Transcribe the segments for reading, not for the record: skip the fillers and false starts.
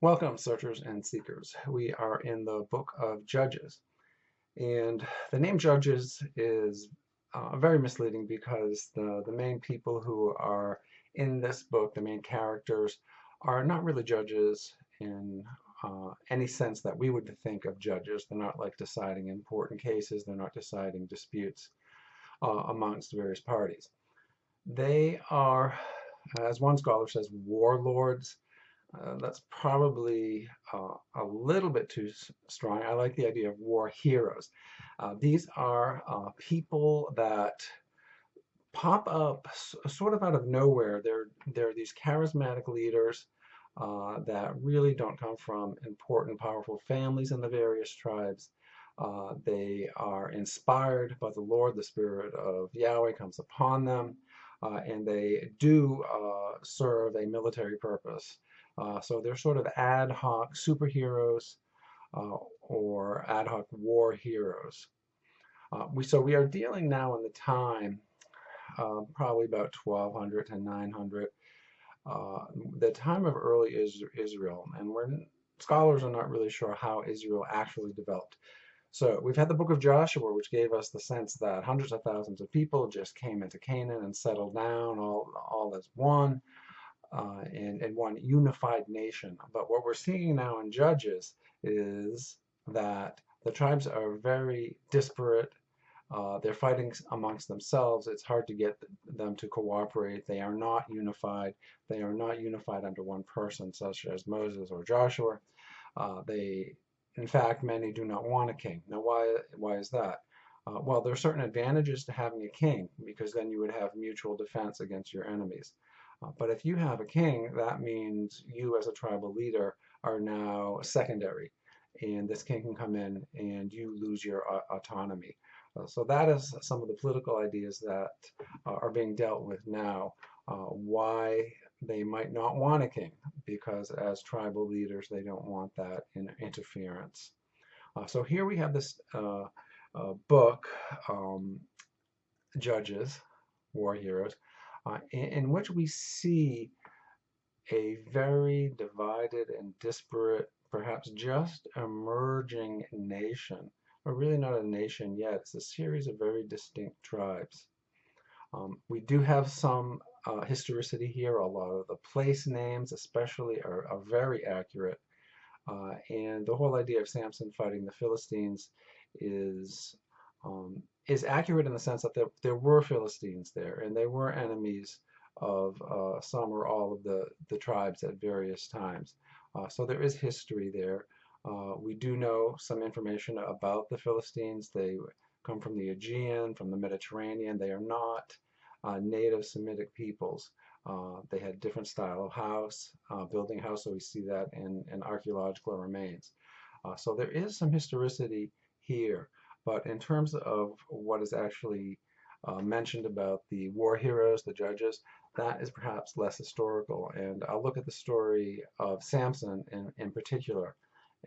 Welcome, searchers and seekers. We are in the book of Judges. And the name Judges is very misleading because the main people who are in this book, the main characters, are not really judges in any sense that we would think of judges. They're not like deciding important cases, they're not deciding disputes amongst various parties. They are, as one scholar says, warlords. That's probably a little bit too strong. I like the idea of war heroes. These are people that pop up sort of out of nowhere. They're these charismatic leaders that really don't come from important, powerful families in the various tribes. They are inspired by the Lord. The Spirit of Yahweh comes upon them, and they do serve a military purpose. So they're sort of ad hoc superheroes or ad hoc war heroes. So we are dealing now in the time, probably about 1200 to 900, the time of early Israel, and scholars are not really sure how Israel actually developed. So we've had the book of Joshua, which gave us the sense that hundreds of thousands of people just came into Canaan and settled down all as one and one unified nation. But what we're seeing now in Judges is that the tribes are very disparate. They're fighting amongst themselves. It's hard to get them to cooperate. They are not unified. They are not unified under one person, such as Moses or Joshua. In fact, many do not want a king. Now, why is that? Well, there are certain advantages to having a king because then you would have mutual defense against your enemies. But if you have a king, that means you as a tribal leader are now secondary, and this king can come in and you lose your autonomy. So that is some of the political ideas that are being dealt with now. Why they might not want a king, because as tribal leaders, they don't want that interference. So here we have this book, Judges, War Heroes, in which we see a very divided and disparate, perhaps just emerging nation, but really not a nation yet. It's a series of very distinct tribes. We do have some historicity here. A lot of the place names, especially, are very accurate. And the whole idea of Samson fighting the Philistines is is accurate in the sense that there were Philistines there, and they were enemies of some or all of the tribes at various times. So there is history there. We do know some information about the Philistines. They come from the Aegean, from the Mediterranean. They are not native Semitic peoples. They had different style of house, building house, so we see that in archaeological remains. So there is some historicity here, but in terms of what is actually mentioned about the war heroes, the judges, that is perhaps less historical. And I'll look at the story of Samson in particular,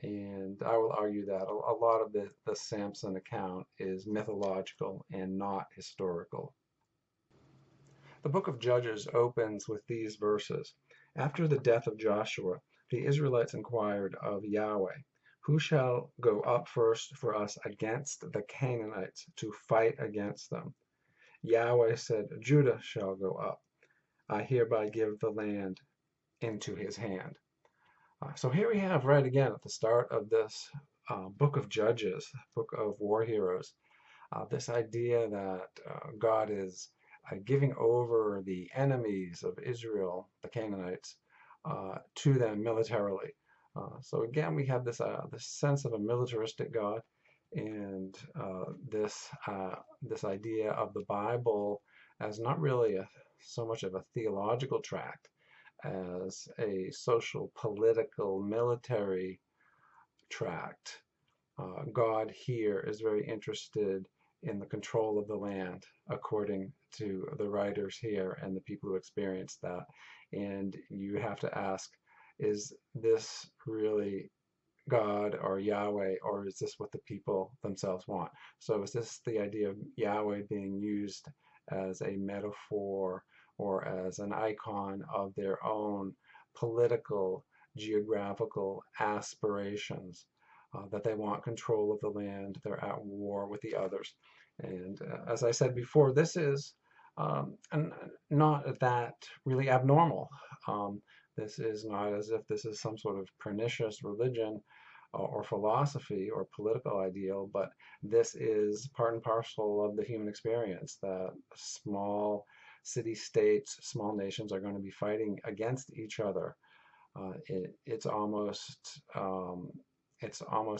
and I will argue that a lot of the Samson account is mythological and not historical. The book of Judges opens with these verses. After the death of Joshua, the Israelites inquired of Yahweh, who shall go up first for us against the Canaanites to fight against them? Yahweh said, Judah shall go up. I hereby give the land into his hand. So here we have right again at the start of this book of Judges, book of war heroes, this idea that God is giving over the enemies of Israel, the Canaanites, to them militarily. So again, we have this sense of a militaristic God, and this idea of the Bible as not really so much of a theological tract as a social, political, military tract. God here is very interested in the control of the land, according to the writers here and the people who experienced that. And you have to ask, is this really God or Yahweh, or is this what the people themselves want? So is this the idea of Yahweh being used as a metaphor or as an icon of their own political geographical aspirations, that they want control of the land, they're at war with the others. And as I said before, this is not that really abnormal. This is not as if this is some sort of pernicious religion or philosophy or political ideal, but this is part and parcel of the human experience, that small city-states, small nations are going to be fighting against each other. It's almost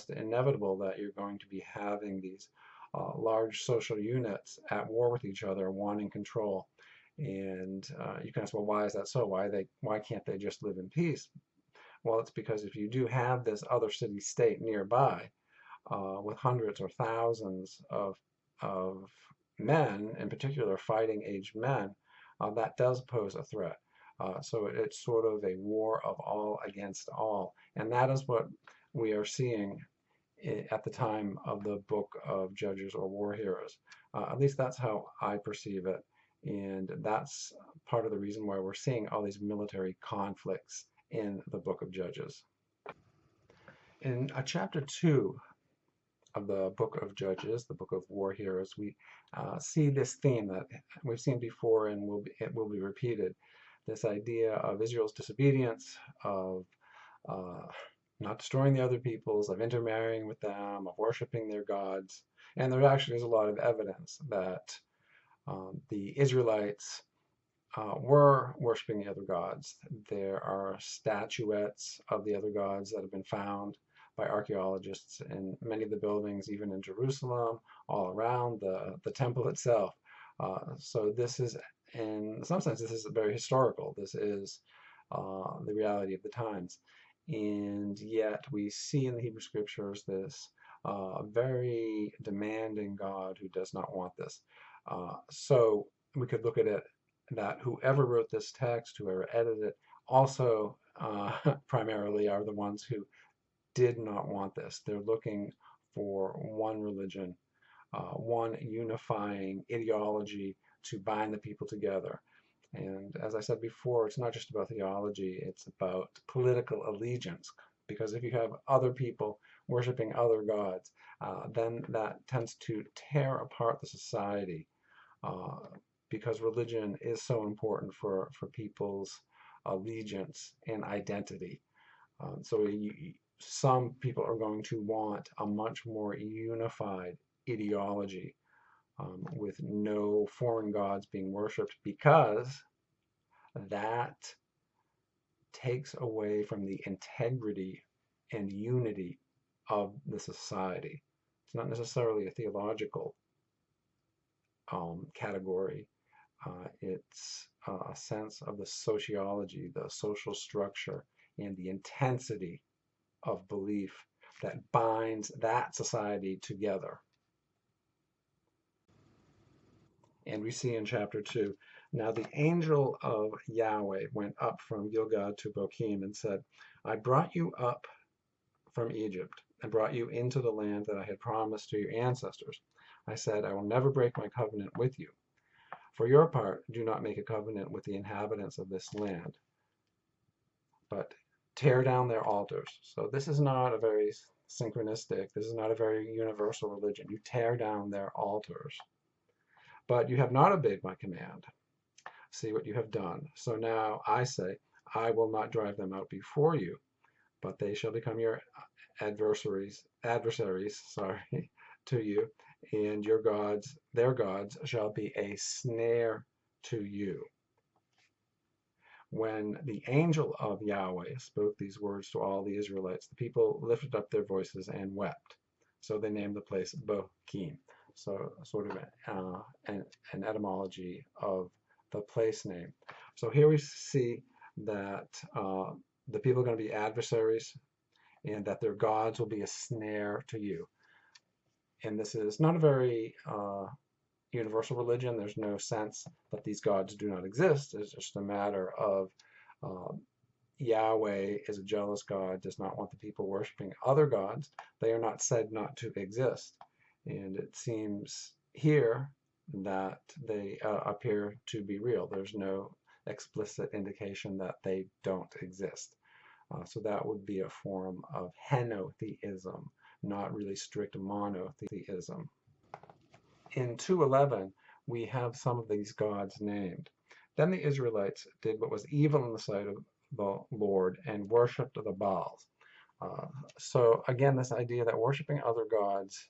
inevitable that you're going to be having these large social units at war with each other, wanting control. And you can ask, well, why is that so? Why can't they just live in peace? Well, it's because if you do have this other city-state nearby, with hundreds or thousands of men, in particular fighting aged men, that does pose a threat. So it's sort of a war of all against all. And that is what we are seeing at the time of the book of Judges or War Heroes. At least that's how I perceive it. And that's part of the reason why we're seeing all these military conflicts in the book of Judges. In chapter 2 of the book of Judges, the book of War Heroes, we see this theme that we've seen before and it will be repeated. This idea of Israel's disobedience, of not destroying the other peoples, of intermarrying with them, of worshiping their gods. And there actually is a lot of evidence that the Israelites were worshiping the other gods. There are statuettes of the other gods that have been found by archaeologists in many of the buildings, even in Jerusalem, all around the temple itself. So this is, in some sense, this is very historical. This is the reality of the times. And yet we see in the Hebrew Scriptures this very demanding God who does not want this. So we could look at it that whoever wrote this text, whoever edited it, also primarily are the ones who did not want this. They're looking for one religion, one unifying ideology to bind the people together. And as I said before, it's not just about theology, it's about political allegiance. Because if you have other people worshiping other gods, then that tends to tear apart the society. Because religion is so important for people's allegiance and identity. So some people are going to want a much more unified ideology, with no foreign gods being worshipped, because that takes away from the integrity and unity of the society. It's not necessarily a theological category. It's a sense of the sociology, the social structure, and the intensity of belief that binds that society together. And we see in chapter 2, now the angel of Yahweh went up from Gilgad to Bochim and said, I brought you up from Egypt and brought you into the land that I had promised to your ancestors. I said, I will never break my covenant with you. For your part, do not make a covenant with the inhabitants of this land, but tear down their altars. So this is not a very synchronistic, this is not a very universal religion. You tear down their altars. But you have not obeyed my command. See what you have done. So now I say, I will not drive them out before you, but they shall become your adversaries, to you, and your gods, their gods, shall be a snare to you. When the angel of Yahweh spoke these words to all the Israelites, the people lifted up their voices and wept. So they named the place Bochim. So sort of an etymology of the place name. So here we see that the people are going to be adversaries, and that their gods will be a snare to you. And this is not a very universal religion. There's no sense that these gods do not exist. It's just a matter of Yahweh is a jealous God, does not want the people worshiping other gods. They are not said not to exist. And it seems here that they appear to be real. There's no explicit indication that they don't exist. So that would be a form of henotheism, not really strict monotheism. In 2:11, we have some of these gods named. Then the Israelites did what was evil in the sight of the Lord and worshipped the Baals. Uh, so again, this idea that worshiping other gods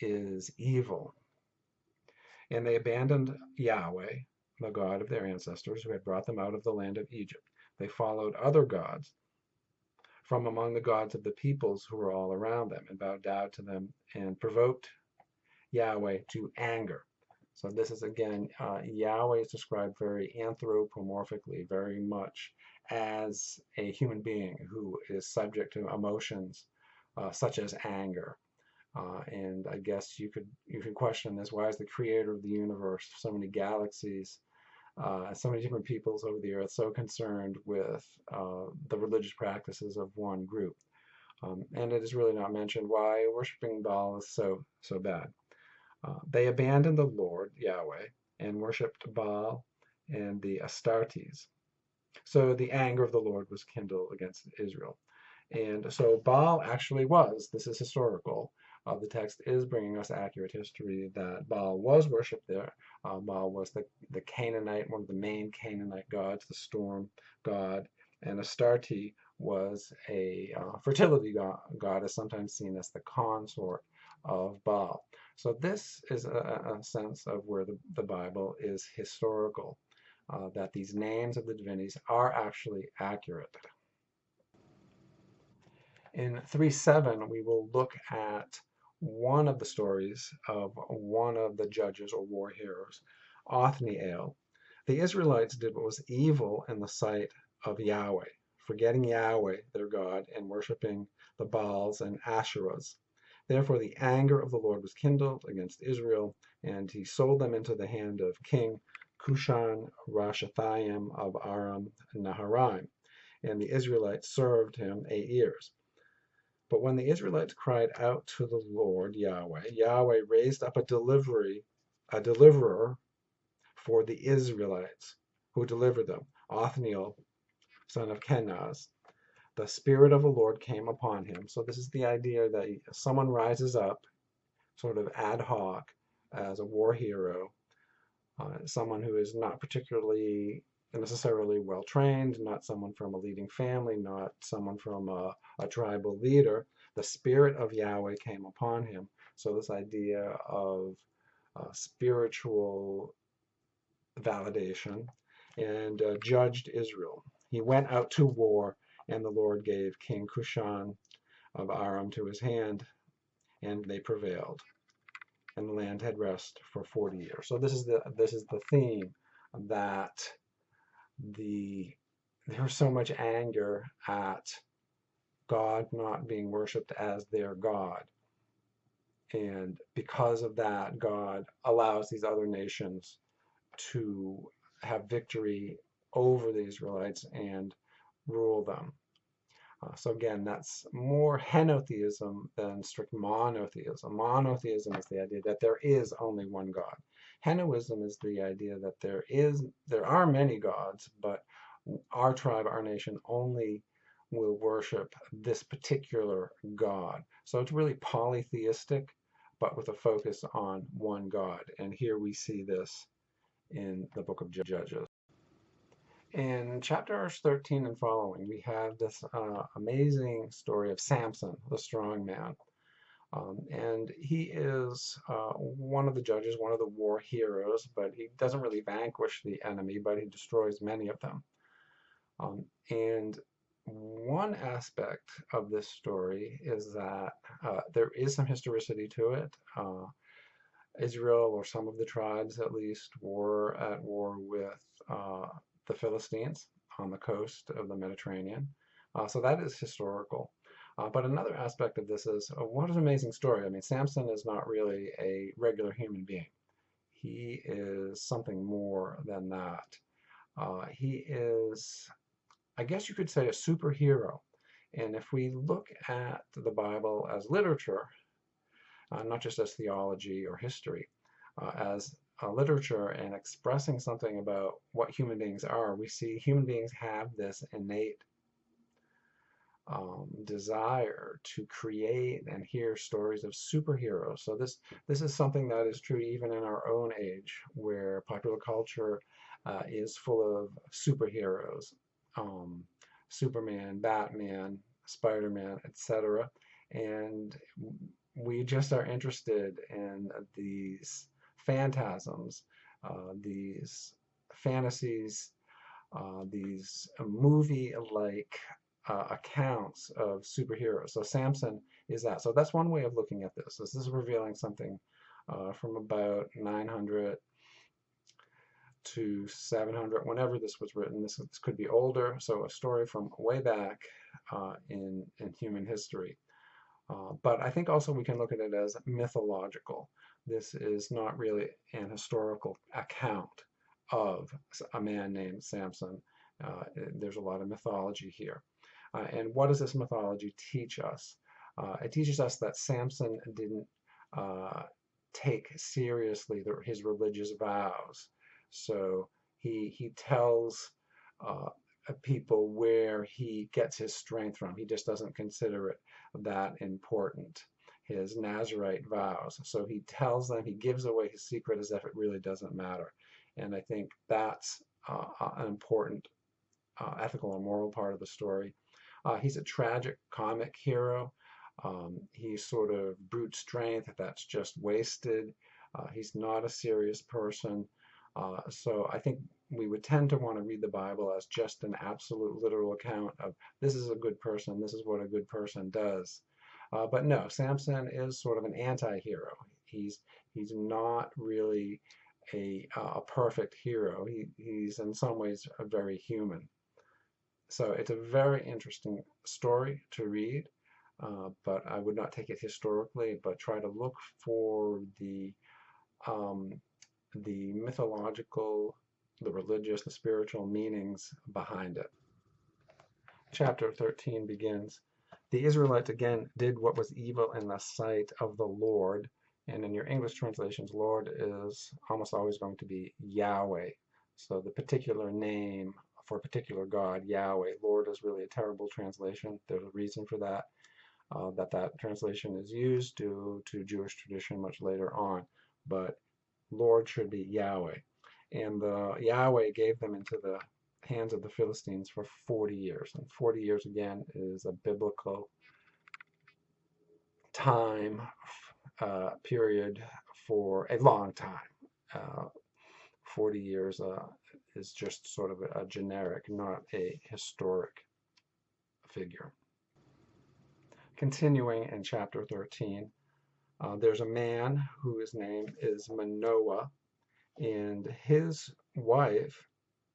is evil. And they abandoned Yahweh, the God of their ancestors, who had brought them out of the land of Egypt. They followed other gods from among the gods of the peoples who were all around them, and bowed down to them and provoked Yahweh to anger. So this is again, Yahweh is described very anthropomorphically, very much as a human being who is subject to emotions such as anger. And I guess you could question this: why is the creator of the universe, so many galaxies, so many different peoples over the earth, so concerned with the religious practices of one group? And it is really not mentioned why worshiping Baal is so bad. They abandoned the Lord, Yahweh, and worshipped Baal and the Astartes. So the anger of the Lord was kindled against Israel. And so Baal actually was, this is historical, the text is bringing us accurate history that Baal was worshipped there. Baal was the Canaanite, one of the main Canaanite gods, the storm god, and Astarte was a fertility goddess, sometimes seen as the consort of Baal. So this is a sense of where the Bible is historical, that these names of the divinities are actually accurate. In 3:7, we will look at one of the stories of one of the judges or war heroes, Othniel. The Israelites did what was evil in the sight of Yahweh, forgetting Yahweh, their God, and worshiping the Baals and Asherahs. Therefore the anger of the Lord was kindled against Israel, and he sold them into the hand of King Cushan-Rishathaim of Aram Naharaim, and the Israelites served him 8 years. But when the Israelites cried out to the Lord Yahweh, Yahweh raised up a deliverer for the Israelites, who delivered them, Othniel, son of Kenaz. The Spirit of the Lord came upon him. So this is the idea that someone rises up, sort of ad hoc, as a war hero, someone who is not particularly necessarily well trained, not someone from a leading family, not someone from a tribal leader. The Spirit of Yahweh came upon him. So this idea of spiritual validation, and judged Israel. He went out to war, and the Lord gave King Cushan of Aram to his hand, and they prevailed. And the land had rest for 40 years. So this is the theme, that there was so much anger at God not being worshipped as their God. And because of that, God allows these other nations to have victory over the Israelites and rule them. So again, that's more henotheism than strict monotheism. Monotheism is the idea that there is only one God. Henoism is the idea that there are many gods, but our tribe, our nation, only will worship this particular God. So it's really polytheistic, but with a focus on one God. And here we see this in the book of Judges. In chapters 13 and following, we have this amazing story of Samson, the strong man. And he is one of the judges, one of the war heroes, but he doesn't really vanquish the enemy, but he destroys many of them. And one aspect of this story is that there is some historicity to it. Israel, or some of the tribes at least, were at war with the Philistines on the coast of the Mediterranean. So that is historical. But another aspect of this is, what an amazing story. I mean, Samson is not really a regular human being. He is something more than that. He is, I guess you could say, a superhero. And if we look at the Bible as literature, not just as theology or history, as literature and expressing something about what human beings are, we see human beings have this innate desire to create and hear stories of superheroes. So this is something that is true even in our own age, where popular culture is full of superheroes, um, Superman, Batman, Spider-Man, etc. And we just are interested in these phantasms, these fantasies, these movie-like accounts of superheroes. So Samson is that. So that's one way of looking at this. This is revealing something from about 900 to 700, whenever this was written. This could be older, so a story from way back in human history. But I think also we can look at it as mythological. This is not really an historical account of a man named Samson. There's a lot of mythology here. And what does this mythology teach us? It teaches us that Samson didn't uh, take seriously his religious vows. So he tells uh, people where he gets his strength from. He just doesn't consider it that important. His Nazarite vows. So he tells them, he gives away his secret as if it really doesn't matter. And I think that's an important ethical and moral part of the story. He's a tragic comic hero. He's sort of brute strength that's just wasted. He's not a serious person. So I think we would tend to want to read the Bible as just an absolute literal account of this is a good person, this is what a good person does. But no, Samson is sort of an anti-hero. He's not really a perfect hero. He's in some ways a very human. So it's a very interesting story to read, but I would not take it historically, but try to look for um, the mythological, the religious, the spiritual meanings behind it. Chapter 13 begins, the Israelites again did what was evil in the sight of the Lord. And in your English translations, Lord is almost always going to be Yahweh. So the particular name for a particular God, Yahweh. Lord is really a terrible translation. There's a reason for that, that translation is used due to Jewish tradition much later on. But Lord should be Yahweh. And Yahweh gave them into the hands of the Philistines for 40 years. And 40 years, again, is a biblical time period for a long time. 40 years is just sort of a generic, not a historic figure. Continuing in chapter 13, there's a man whose name is Manoah, and his wife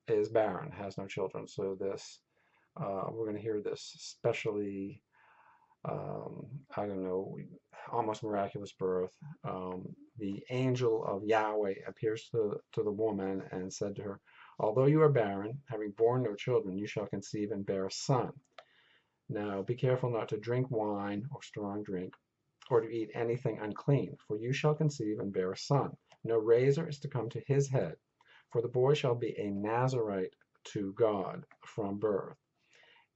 is barren, has no children. So this, we're going to hear this especially, I don't know, almost miraculous birth. The angel of Yahweh appears to the woman and said to her, although you are barren, having borne no children, you shall conceive and bear a son. Now be careful not to drink wine or strong drink, or to eat anything unclean, for you shall conceive and bear a son. No razor is to come to his head, for the boy shall be a Nazarite to God from birth.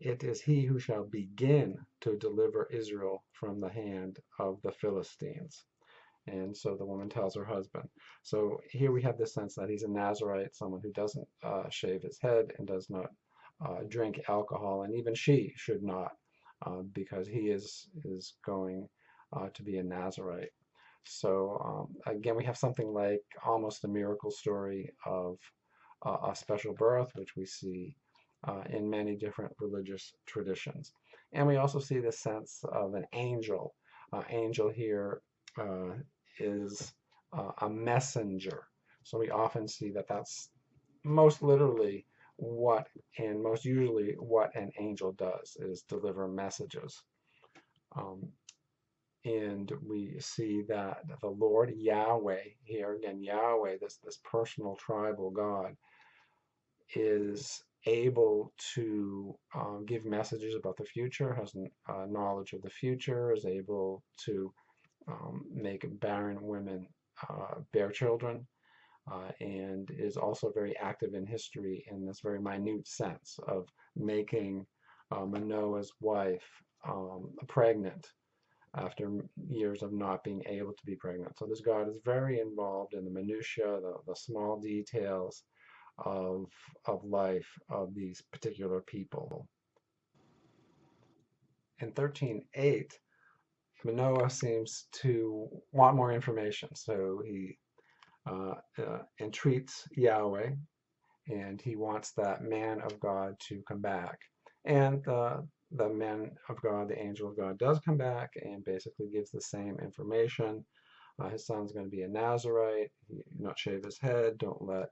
It is he who shall begin to deliver Israel from the hand of the Philistines. And so the woman tells her husband. So here we have this sense that he's a Nazarite, someone who doesn't shave his head and does not drink alcohol, and even she should not, because he is going to be a Nazarite. So again, we have something like almost a miracle story of a special birth, which we see in many different religious traditions. And we also see the sense of an angel. Angel here is a messenger. So we often see that that's most literally what, and most usually what an angel does, is deliver messages. Um, and we see that the Lord Yahweh, here again, Yahweh, this personal tribal God, is able to give messages about the future, has knowledge of the future, is able to make barren women bear children, and is also very active in history in this very minute sense of making Manoah's wife pregnant after years of not being able to be pregnant. So this God is very involved in the minutiae, the small details of, of life of these particular people. In 13:8, Manoah seems to want more information. So he entreats Yahweh, and he wants that man of God to come back. And the man of God, the angel of God, does come back and basically gives the same information. His son's going to be a Nazarite, not shave his head, don't let,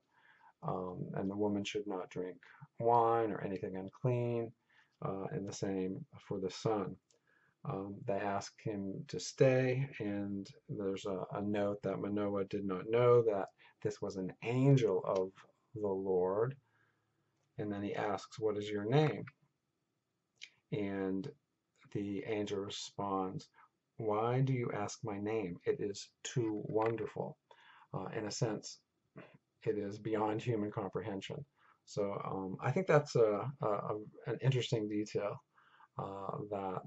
and the woman should not drink wine or anything unclean, and the same for the son. They ask him to stay, and there's a note that Manoah did not know that this was an angel of the Lord. And then he asks, "What is your name?" And the angel responds, "Why do you ask my name? It is too wonderful." In a sense, it is beyond human comprehension. So I think that's an interesting detail that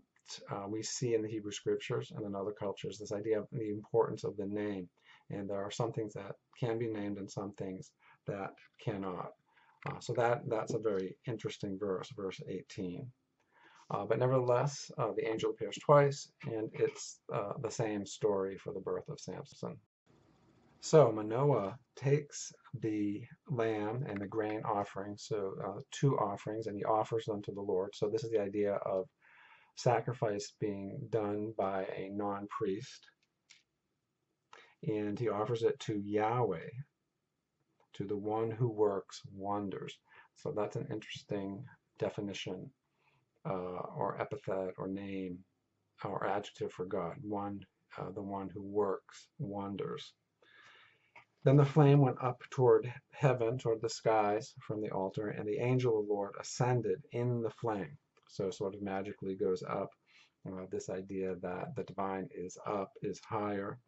we see in the Hebrew scriptures and in other cultures, this idea of the importance of the name. And there are some things that can be named and some things that cannot. So that's a very interesting verse, verse 18. But nevertheless, the angel appears twice, and it's the same story for the birth of Samson. So Manoah takes the lamb and the grain offering, so two offerings, and he offers them to the Lord. So this is the idea of sacrifice being done by a non-priest, and he offers it to Yahweh, to the one who works wonders. So that's an interesting definition or epithet or name or adjective for God, the one who works wonders. Then the flame went up toward heaven, toward the skies from the altar, and the angel of the Lord ascended in the flame. So sort of magically goes up. This idea that the divine is up, is higher.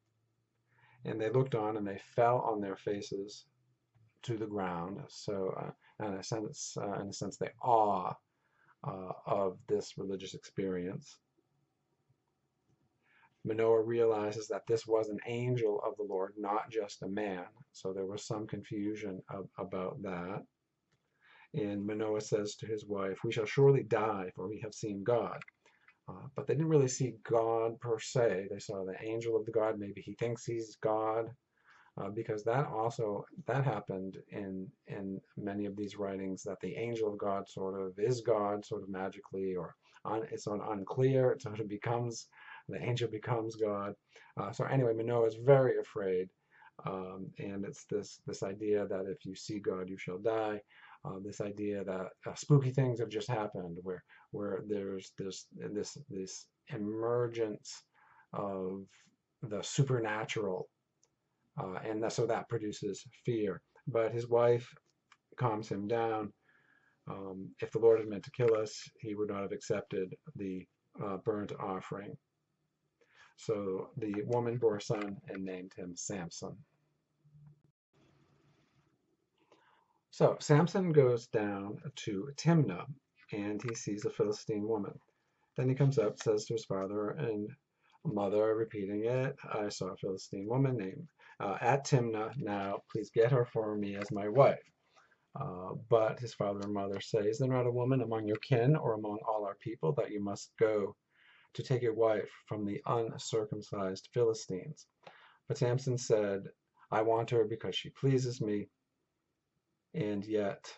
And they looked on and they fell on their faces to the ground. So in a sense, the awe of this religious experience. Manoah realizes that this was an angel of the Lord, not just a man. So there was some confusion about that. And Manoah says to his wife, "We shall surely die, for we have seen God." But they didn't really see God per se. They saw the angel of the God. Maybe he thinks he's God, because that happened in many of these writings, that the angel of God sort of is God, sort of magically, or it's sort of unclear. It sort of becomes the angel becomes God. So anyway, Manoah is very afraid, and it's this idea that if you see God, you shall die. This idea that spooky things have just happened, where there's this emergence of the supernatural, and so that produces fear. But his wife calms him down. If the Lord had meant to kill us, he would not have accepted the burnt offering. So the woman bore a son and named him Samson. So Samson goes down to Timnah, and he sees a Philistine woman. Then he comes up, says to his father and mother, repeating it, "I saw a Philistine woman named at Timnah. Now please get her for me as my wife." But his father and mother say, "Is there not a woman among your kin or among all our people that you must go to take a wife from the uncircumcised Philistines?" But Samson said, "I want her because she pleases me." And yet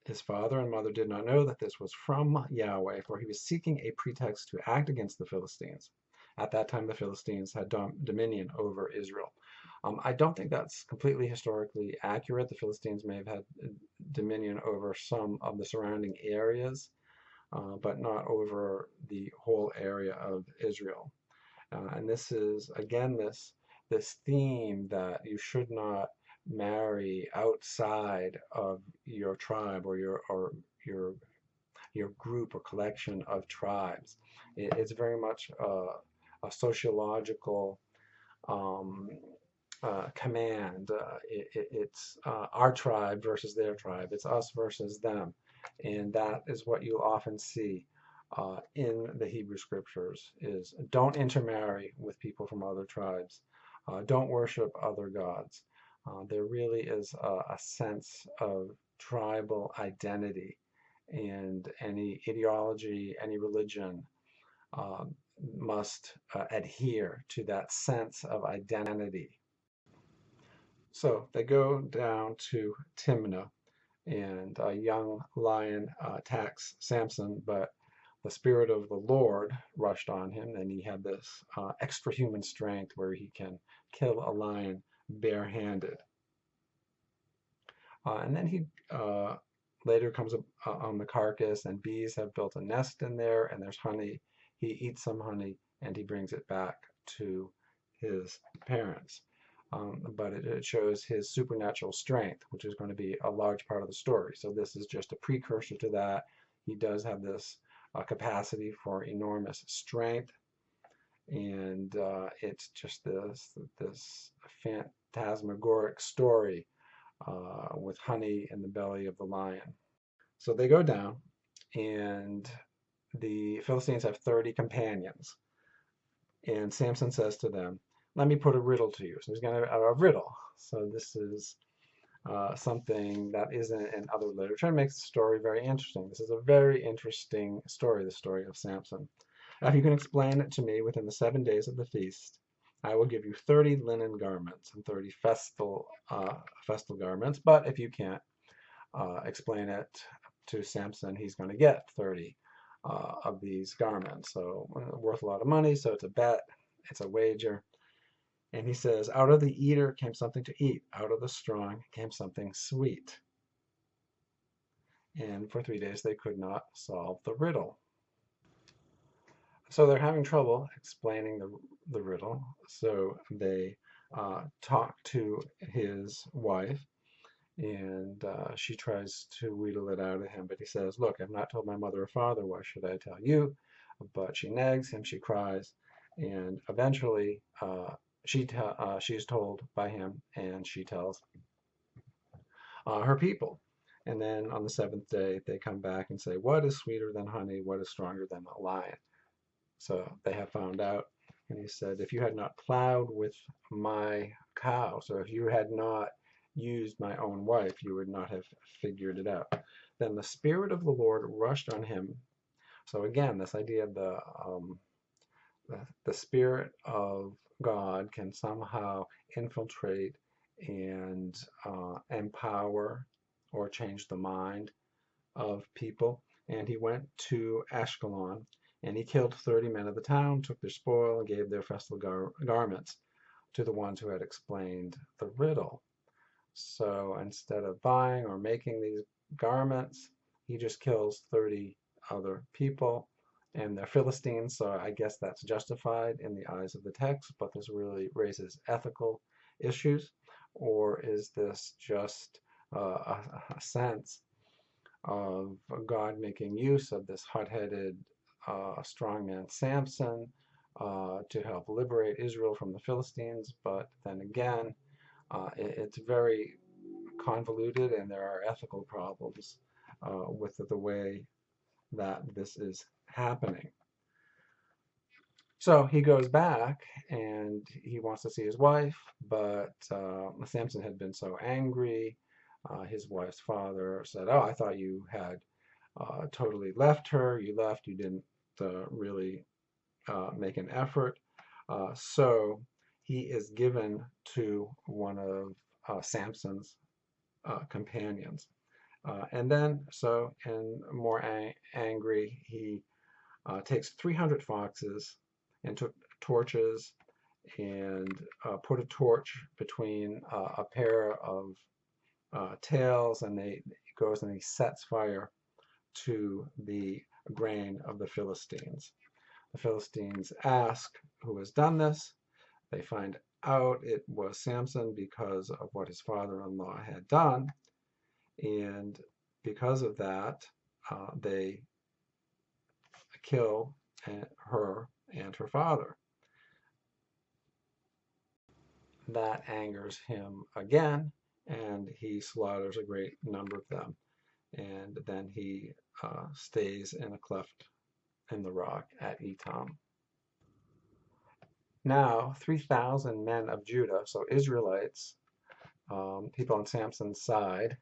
his father and mother did not know that this was from Yahweh, for he was seeking a pretext to act against the Philistines. At that time, the Philistines had dominion over Israel. I don't think that's completely historically accurate. The Philistines may have had dominion over some of the surrounding areas, but not over the whole area of Israel. And this is, again, this theme that you should not marry outside of your tribe or your group or collection of tribes. It's very much a sociological command. It's our tribe versus their tribe. It's us versus them. And that is what you'll often see in the Hebrew scriptures is don't intermarry with people from other tribes. Don't worship other gods. There really is a sense of tribal identity, and any ideology, any religion um, must adhere to that sense of identity. So they go down to Timnah, and a young lion attacks Samson, but the Spirit of the Lord rushed on him, and he had this extra human strength where he can kill a lion barehanded. And then he later comes on the carcass, and bees have built a nest in there, and there's honey. He eats some honey, and he brings it back to his parents. But it shows his supernatural strength, which is going to be a large part of the story. So this is just a precursor to that. He does have this capacity for enormous strength, and it's just this phantasmagoric story with honey in the belly of the lion. So they go down, and the Philistines have 30 companions. And Samson says to them, let me put a riddle to you. So he's going to a riddle. So this is something that isn't in other literature. It makes the story very interesting. This is a very interesting story, the story of Samson. Now, if you can explain it to me within the 7 days of the feast, I will give you 30 linen garments and 30 festal garments. But if you can't explain it to Samson, he's going to get 30 of these garments. So worth a lot of money. So it's a bet. It's a wager. And he says, out of the eater came something to eat. Out of the strong came something sweet. And for 3 days they could not solve the riddle. So they're having trouble explaining the riddle. So they talk to his wife, and she tries to wheedle it out of him. But he says, look, I've not told my mother or father. Why should I tell you? But she nags him, she cries, and eventually she's told by him, and she tells her people. And then on the seventh day, they come back and say, what is sweeter than honey? What is stronger than a lion? So they have found out. And he said, if you had not plowed with my cows, or if you had not used my own wife, you would not have figured it out. Then the Spirit of the Lord rushed on him. So again, this idea of the Spirit of God can somehow infiltrate and empower or change the mind of people. And he went to Ashkelon, and he killed 30 men of the town, took their spoil, and gave their festal garments to the ones who had explained the riddle. So instead of buying or making these garments, he just kills 30 other people, and they're Philistines, so I guess that's justified in the eyes of the text, but this really raises ethical issues. Or is this just a sense of God making use of this hot-headed strongman Samson to help liberate Israel from the Philistines? But then again, it's very convoluted, and there are ethical problems with the way that this is happening. So he goes back and he wants to see his wife, but Samson had been so angry. His wife's father said, oh, I thought you had totally left her. You left, you didn't really make an effort. So he is given to one of Samson's companions. And then, so in more angry, he takes 300 foxes and took torches and put a torch between a pair of tails, and he goes and he sets fire to the grain of the Philistines. The Philistines ask who has done this. They find out it was Samson because of what his father-in-law had done, and because of that, they kill her and her father. That angers him again, and he slaughters a great number of them. and then he stays in a cleft in the rock at Etam. Now 3,000 men of Judah, so Israelites, people on Samson's side,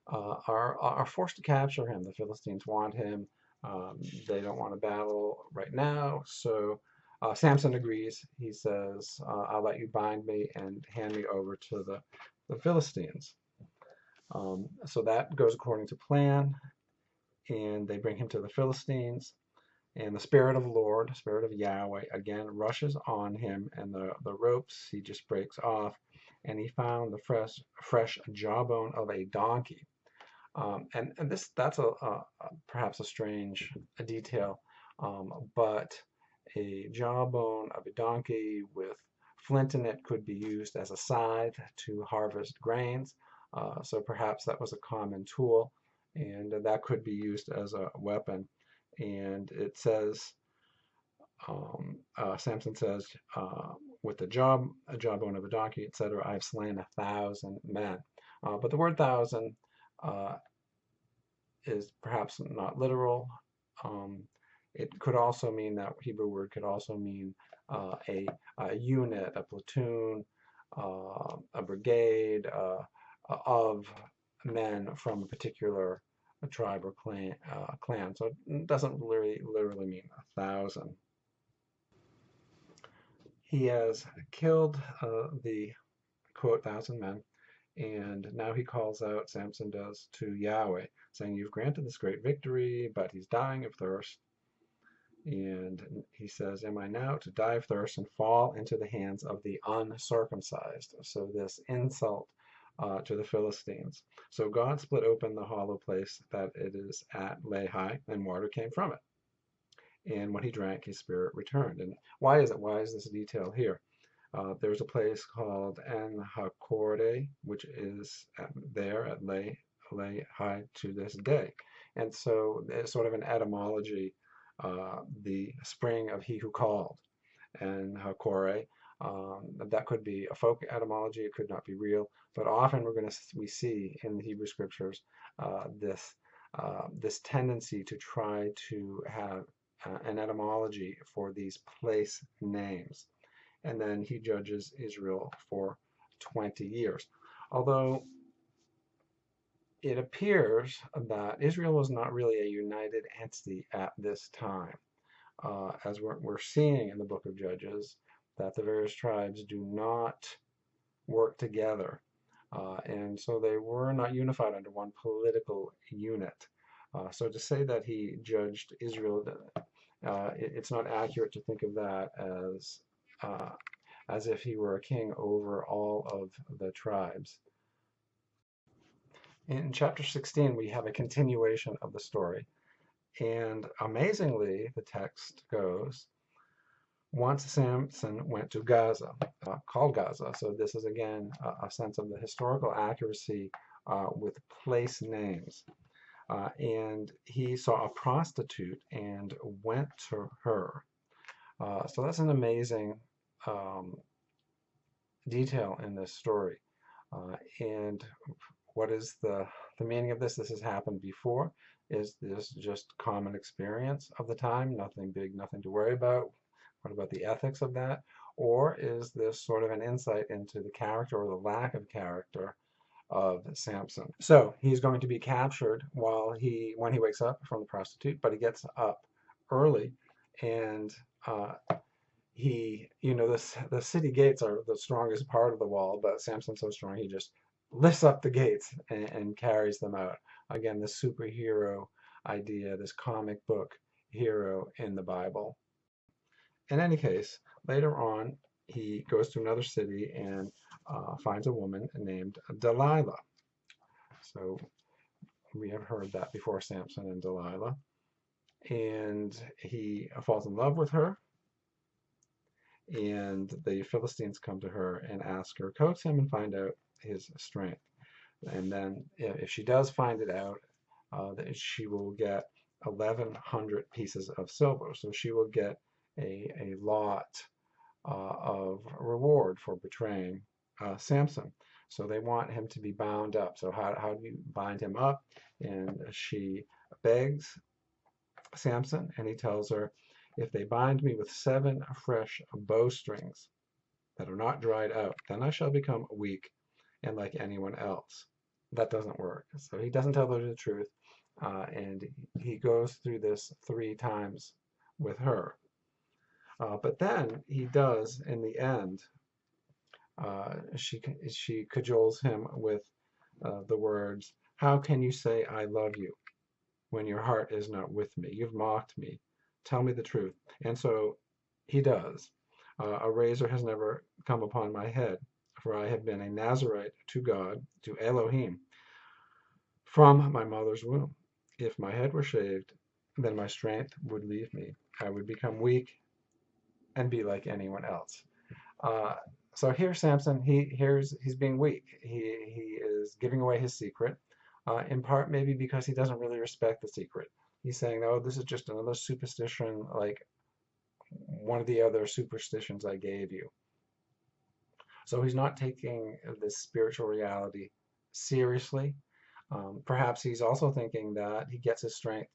are forced to capture him. The Philistines want him. They don't want to battle right now, so Samson agrees. He says, I'll let you bind me and hand me over to the Philistines. So that goes according to plan, and they bring him to the Philistines. And the Spirit of the Lord, Spirit of Yahweh, again rushes on him, and the ropes he just breaks off, and he found the fresh jawbone of a donkey. And that's perhaps a strange detail, but a jawbone of a donkey with flint in it could be used as a scythe to harvest grains. So perhaps that was a common tool, and that could be used as a weapon. And it says, Samson says, with a jawbone of a donkey, etc., I've slain 1,000 men. But the word thousand is perhaps not literal. It could also mean, that Hebrew word could also mean a unit, a platoon, a brigade of men from a particular tribe or clan. So it doesn't literally mean 1,000. He has killed the quote 1,000 men, and now he calls out, Samson does, to Yahweh, saying, you've granted this great victory, but he's dying of thirst. And he says, am I now to die of thirst and fall into the hands of the uncircumcised? So this insult to the Philistines. So God split open the hollow place that it is at Lehi, and water came from it. And when he drank, his spirit returned. And why is it? Why is this detail here? There's a place called En-Hakkore, which is there at Lehi to this day. And so it's sort of an etymology, the spring of he who called, En-Hakkore. That could be a folk etymology, it could not be real, but often we see in the Hebrew scriptures this tendency to try to have an etymology for these place names. And then he judges Israel for 20 years. Although it appears that Israel was not really a united entity at this time. As we're seeing in the book of Judges, that the various tribes do not work together. And so they were not unified under one political unit. So to say that he judged Israel, it's not accurate to think of that as if he were a king over all of the tribes. In chapter 16, we have a continuation of the story. And amazingly, the text goes, once Samson went to Gaza, called Gaza. So this is again a sense of the historical accuracy with place names. And he saw a prostitute and went to her. So that's an amazing detail in this story. And what is the meaning of this? This has happened before. Is this just common experience of the time? Nothing big, nothing to worry about. What about the ethics of that? Or is this sort of an insight into the character or the lack of character of Samson? So he's going to be captured when he wakes up from the prostitute, but he gets up early, and the city gates are the strongest part of the wall, but Samson's so strong he just lifts up the gates and carries them out. Again, this superhero idea, this comic book hero in the Bible. In any case, later on, he goes to another city and finds a woman named Delilah. So we have heard that before, Samson and Delilah. And he falls in love with her. And the Philistines come to her and ask her, coax him and find out his strength. And then if she does find it out, that she will get 1,100 pieces of silver. So she will get a lot of reward for betraying Samson. So they want him to be bound up. So how do you bind him up? And she begs Samson, and he tells her, if they bind me with 7 fresh bowstrings that are not dried out, then I shall become weak and like anyone else. That doesn't work. So he doesn't tell her the truth, and he goes through this 3 times with her. But then he does, in the end, she cajoles him with the words, "How can you say I love you when your heart is not with me? You've mocked me. Tell me the truth." And so he does. A razor has never come upon my head, for I have been a Nazarite to God, to Elohim, from my mother's womb. If my head were shaved, then my strength would leave me. I would become weak and be like anyone else. Uh, so here, Samson, he's being weak. He is giving away his secret, in part maybe because he doesn't really respect the secret. He's saying, "Oh, this is just another superstition, like one of the other superstitions I gave you." So he's not taking this spiritual reality seriously. Perhaps he's also thinking that he gets his strength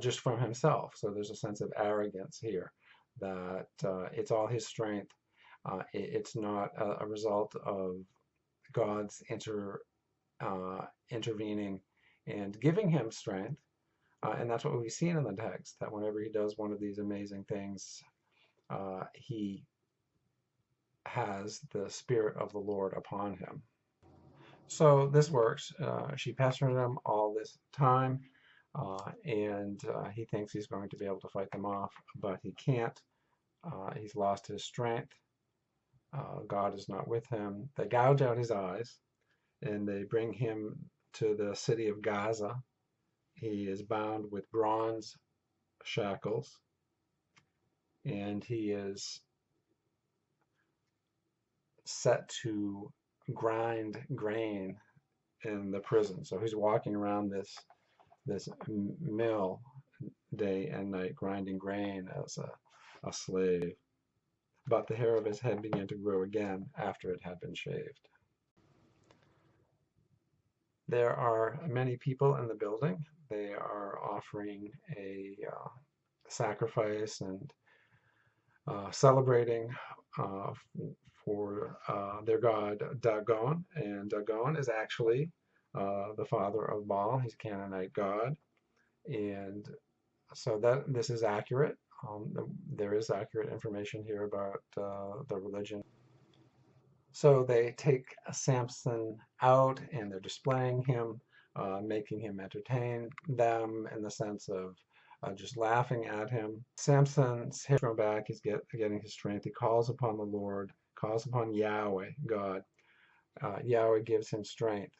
just from himself. So there's a sense of arrogance here, that it's all his strength. It's not a result of God's intervening and giving him strength. And that's what we've seen in the text, that whenever he does one of these amazing things, he has the Spirit of the Lord upon him. So this works. She pestered him all this time, and he thinks he's going to be able to fight them off, but he can't. He's lost his strength. God is not with him. They gouge out his eyes, and they bring him to the city of Gaza. He is bound with bronze shackles, and he is set to grind grain in the prison. So he's walking around this mill day and night, grinding grain as a slave. But the hair of his head began to grow again after it had been shaved. There are many people in the building. They are offering a sacrifice and celebrating uh, for their god Dagon. And Dagon is actually the father of Baal. He's a Canaanite god. And so that this is accurate. There is accurate information here about the religion. So they take Samson out and they're displaying him, making him entertain them in the sense of just laughing at him. Samson's hair grown back, he's getting his strength. He calls upon the Lord, calls upon Yahweh, God. Yahweh gives him strength.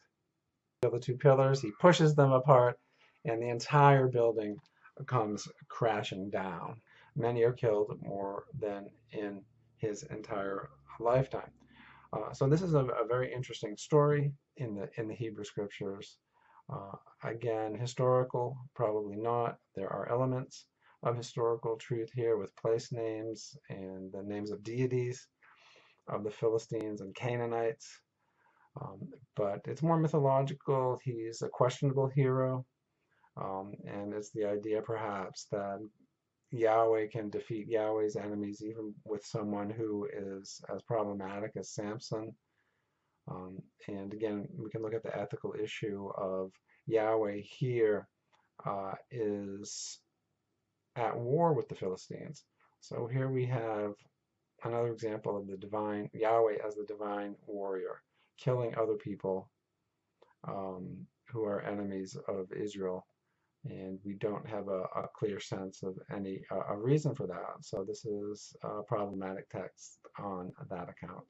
The 2 pillars, he pushes them apart, and the entire building comes crashing down. Many are killed, more than in his entire lifetime. So this is a very interesting story in the Hebrew scriptures. Again, historical, probably not. There are elements of historical truth here with place names and the names of deities of the Philistines and Canaanites. But it's more mythological. He's a questionable hero. And it's the idea perhaps that Yahweh can defeat Yahweh's enemies even with someone who is as problematic as Samson. And again, we can look at the ethical issue of Yahweh here is at war with the Philistines. So here we have another example of the divine, Yahweh as the divine warrior, killing other people who are enemies of Israel. And we don't have a clear sense of any a reason for that. So this is a problematic text on that account.